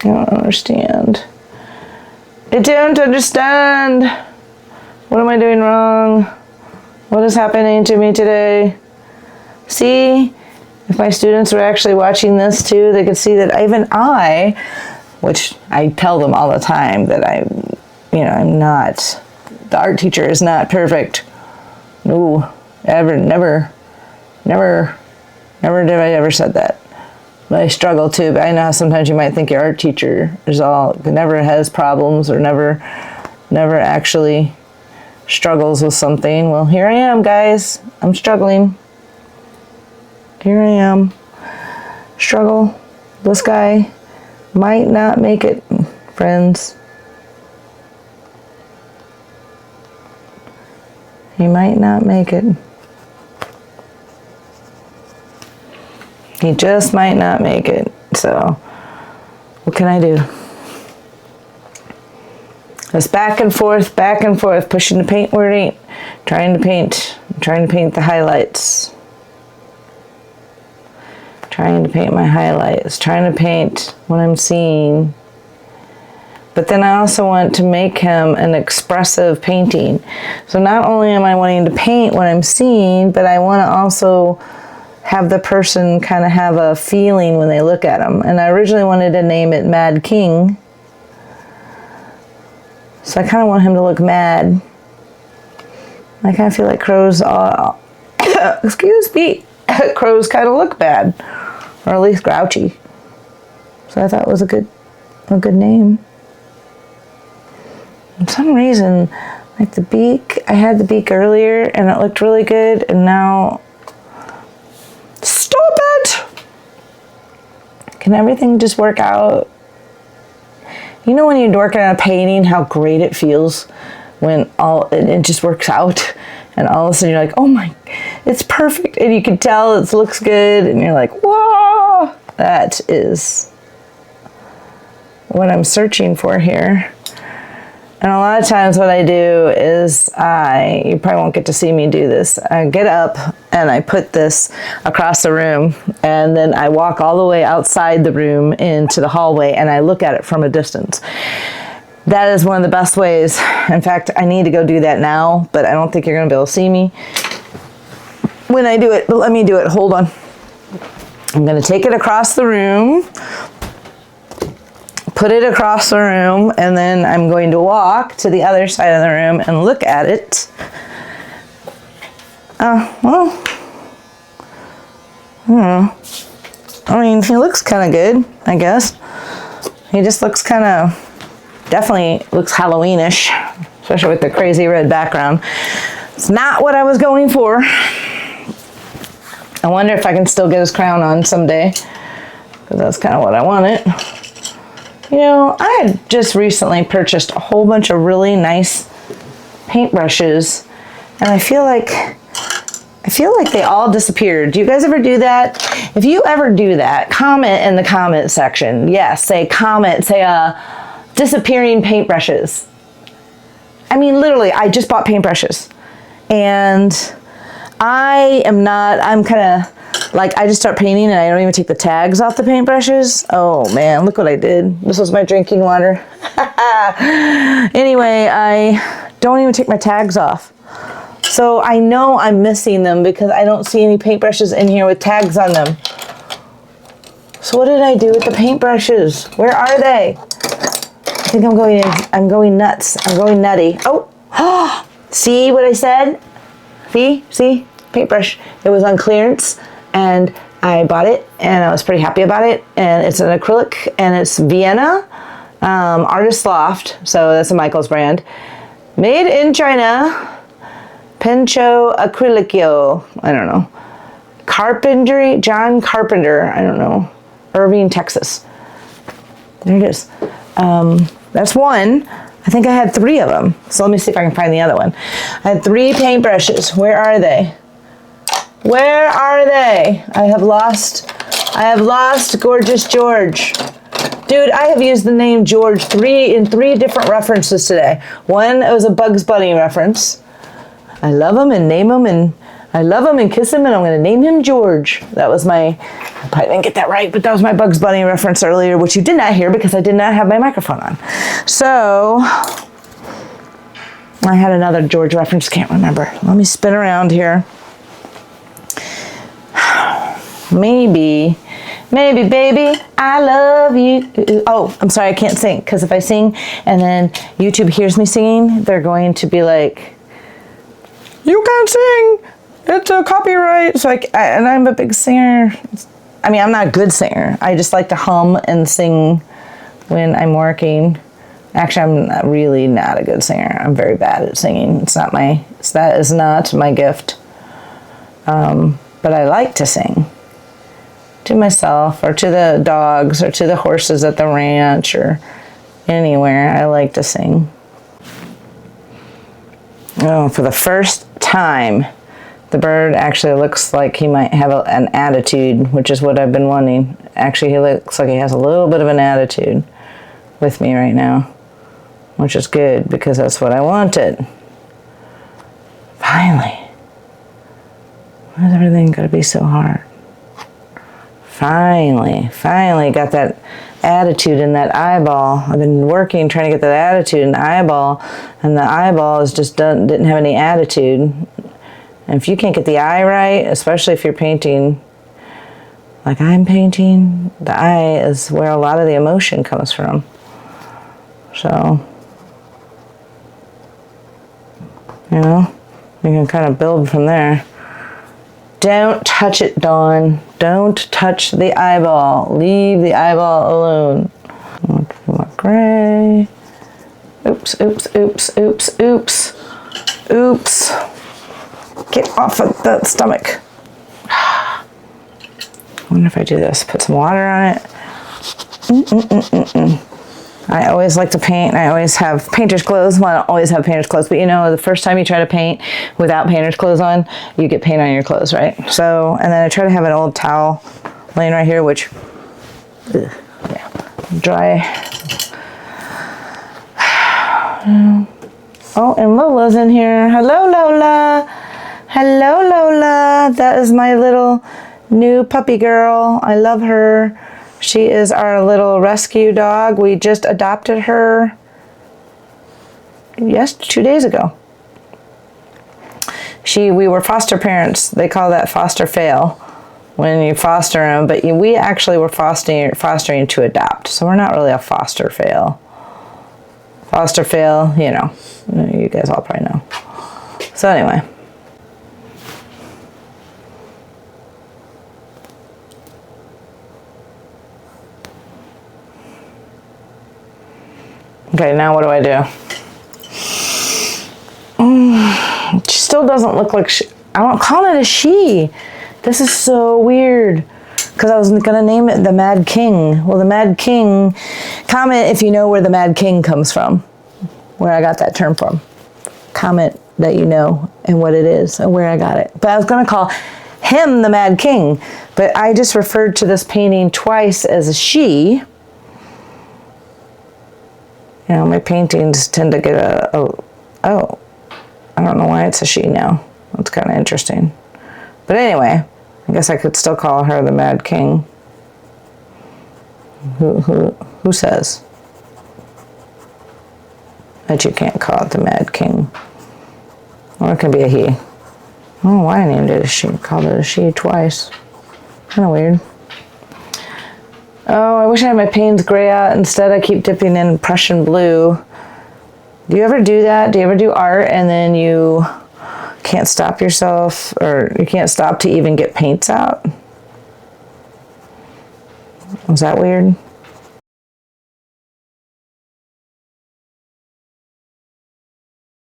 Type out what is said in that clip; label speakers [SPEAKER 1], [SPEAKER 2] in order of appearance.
[SPEAKER 1] I don't understand. I don't understand. What am I doing wrong? What is happening to me today? See, if my students were actually watching this too, they could see that even I, which I tell them all the time that I'm not, the art teacher is not perfect. No, never did I ever said that. But I struggle too, but I know how sometimes you might think your art teacher never has problems or never actually struggles with something. Well, here I am, guys. I'm struggling. Here I am. Struggle. This guy might not make it, friends. He might not make it. He just might not make it. So, what can I do? Just back and forth, pushing the paint where it ain't. Trying to paint the highlights. Trying to paint my highlights. Trying to paint what I'm seeing. But then I also want to make him an expressive painting. So not only am I wanting to paint what I'm seeing, but I want to also have the person kind of have a feeling when they look at him. And I originally wanted to name it Mad King. So I kind of want him to look mad. I kind of feel like crows, excuse me, crows kind of look bad, or at least grouchy. So I thought it was a good name. For some reason, like the beak, I had the beak earlier and it looked really good, and now, stop it! Can everything just work out? You know when you're working on a painting, how great it feels when it just works out, and all of a sudden you're like, oh my, it's perfect, and you can tell it looks good, and you're like, whoa! That is what I'm searching for here. And a lot of times what I do is you probably won't get to see me do this. I get up and I put this across the room, and then I walk all the way outside the room into the hallway and I look at it from a distance. That is one of the best ways. In fact, I need to go do that now, but I don't think you're going to be able to see me when I do it. But let me do it. Hold on. I'm going to take it across the room, put it across the room, and then I'm going to walk to the other side of the room and look at it. Well, I don't know. I mean, he looks kind of good, I guess. He just looks definitely looks Halloweenish, especially with the crazy red background. It's not what I was going for. I wonder if I can still get his crown on someday, because that's kind of what I wanted. You know, I had just recently purchased a whole bunch of really nice paintbrushes, and I feel like they all disappeared. Do you guys ever do that? If you ever do that, comment in the comment section. Yes, say disappearing paintbrushes. I mean, literally, I just bought paintbrushes, and I'm kind of like, I just start painting and I don't even take the tags off the paintbrushes. Oh man, look what I did. This was my drinking water. Anyway, I don't even take my tags off. So I know I'm missing them because I don't see any paintbrushes in here with tags on them. So what did I do with the paintbrushes? Where are they? I think I'm going nuts. I'm going nutty. Oh, see what I said? See? Paintbrush. It was on clearance, and I bought it, and I was pretty happy about it. And it's an acrylic, and it's Vienna Artist Loft. So that's a Michaels brand. Made in China. Pincho Acrylico. I don't know. Carpentry. John Carpenter. I don't know. Irving, Texas. There it is. That's one. I think I had 3 of them. So let me see if I can find the other one. I had 3 paintbrushes. Where are they? Where are they? I have lost Gorgeous George. Dude, I have used the name George in 3 different references today. One, it was a Bugs Bunny reference. I love them and name them and I love him and kiss him, and I'm going to name him George. That was my, I probably didn't get that right, but that was my Bugs Bunny reference earlier, which you did not hear because I did not have my microphone on. So, I had another George reference, can't remember. Let me spin around here. Maybe, baby, I love you. Oh, I'm sorry, I can't sing, because if I sing and then YouTube hears me singing, they're going to be like, you can't sing, it's a copyright. So and I'm a big singer. I mean, I'm not a good singer. I just like to hum and sing when I'm working. Actually, I'm really not a good singer. I'm very bad at singing. That is not my gift. But I like to sing. To myself, or to the dogs, or to the horses at the ranch, or anywhere. I like to sing. Oh, for the first time, the bird actually looks like he might have an attitude, which is what I've been wanting. Actually, he looks like he has a little bit of an attitude with me right now, which is good because that's what I wanted. Finally. Why is everything got to be so hard? Finally got that attitude in that eyeball. I've been working trying to get that attitude in the eyeball, and the eyeball didn't have any attitude. And if you can't get the eye right, especially if you're painting like I'm painting, the eye is where a lot of the emotion comes from. So, you know, you can kind of build from there. Don't touch it, Dawn. Don't touch the eyeball. Leave the eyeball alone. More gray. Oops. Get off of the stomach. I wonder if I do this. Put some water on it. I always like to paint, and I always have painter's clothes. Well, I don't always have painter's clothes, but you know, the first time you try to paint without painter's clothes on, you get paint on your clothes, right? So, and then I try to have an old towel laying right here, which, dry. Oh, and Lola's in here. Hello, Lola. Hello, Lola. That is my little new puppy girl. I love her. She is our little rescue dog. We just adopted her 2 days ago. We were foster parents. They call that foster fail when you foster them, but we actually were fostering to adopt. So we're not really a foster fail. Foster fail, you know, you guys all probably know. So anyway. Okay, now what do I do? She still doesn't look like I'm calling it a she. This is so weird. Because I was going to name it the Mad King. Well, the Mad King, comment if you know where the Mad King comes from. Where I got that term from. Comment that you know and what it is and where I got it. But I was going to call him the Mad King. But I just referred to this painting twice as a she. You know, my paintings tend to get oh, I don't know why it's a she now. That's kind of interesting. But anyway, I guess I could still call her the Mad King. Who says that you can't call it the Mad King? Or it can be a he. I don't know why I named it a she. Called it a she twice. Kind of weird. Oh, I wish I had my Payne's gray out. Instead, I keep dipping in Prussian blue. Do you ever do that? Do you ever do art and then you can't stop yourself, or you can't stop to even get paints out? Was that weird?